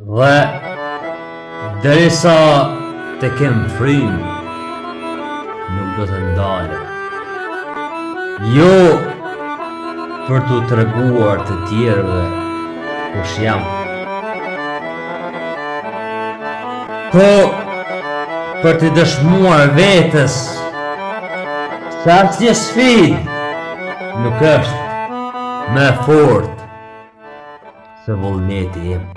Dhe derisa të kem frymë, nuk do të ndalë. Jo për të treguar të tjerëve kush jam, po për të dëshmuar vetes se asnjë sfidë nuk është më e fortë se vullneti im.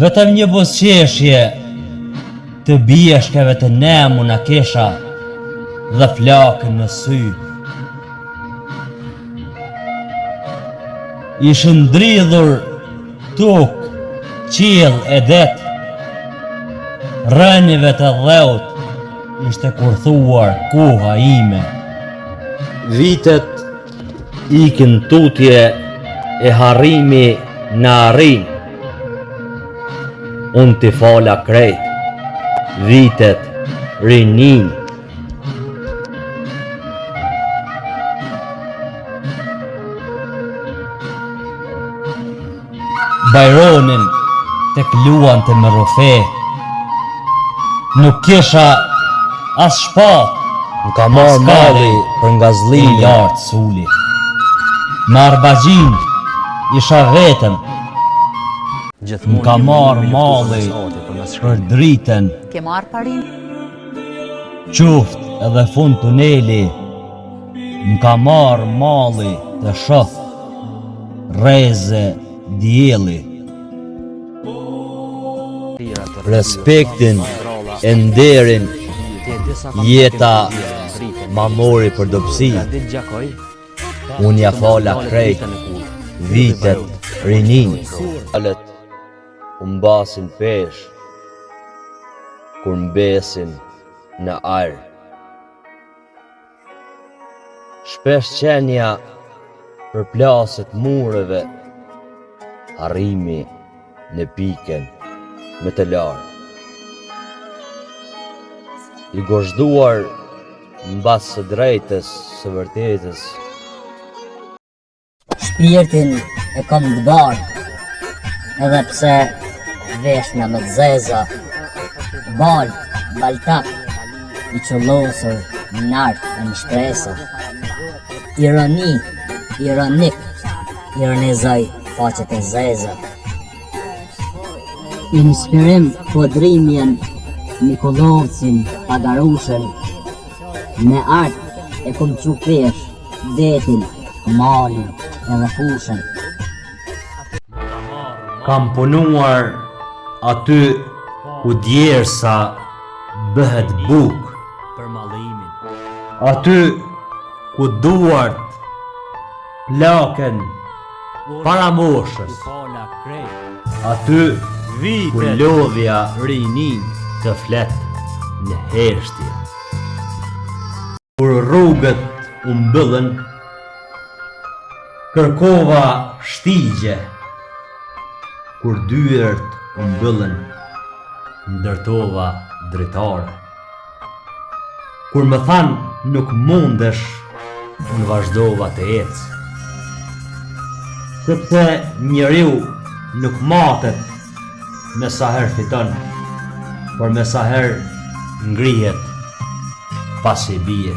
Vetëm një buzëqeshje të bijeshkeve të nemu na kesha dhe flakën në sy. Ishën ndridhur tokë, qiell e det, rënive të dheut ishte kurthuar koha ime. Vitet ikin tutje e harrimi në arrin. Unë t'i fala krejt, vitet rinin. Bajronin të kluan të me rufe, nuk kisha as shpat, më ka marrë malli për ngazllimi i lartë suli. Me arbagjin isha vetëm, më ka marrë malli për dritën. Ke marrë parin? Quft edhe fund tuneli, më ka marrë malli të shoh, reze dielli. Respektin e nderin jeta ma mori për dobësi. Unë ja fala krejt, vitet rinin. Alet u mbasin pesh, kur mbesin në arë. Shpesh qenja për plaset mureve, harrimi në piken me të larë. I gozhduar mbas së drejtës së vërtetës. Shpirtin e kam të bardh, edhe pse veshna me të zeza, balt, baltak, i qullosur, nartë e më shpresa. Ironi, ironik, ironizoj faqet e zeza. Inspirim podrimjen, Nikolovcin, Pagarushën, me art e kom qu pesh, detin, malin edhe fushën. Kam punuar aty ku djersa bëhet buk, aty ku duart plaken para moshës, aty ku lodhja rinin të flet në heshtje. Kur rrugët u mbyllën, kërkova shtigje. Kur dyert u mbyllën, ndërtova dritare. Kur më than nuk mundesh, unë vazhdova të ecë. Sepse njeriu nuk matet me sa herë fiton, por me sa herë ngrihet pasi bie.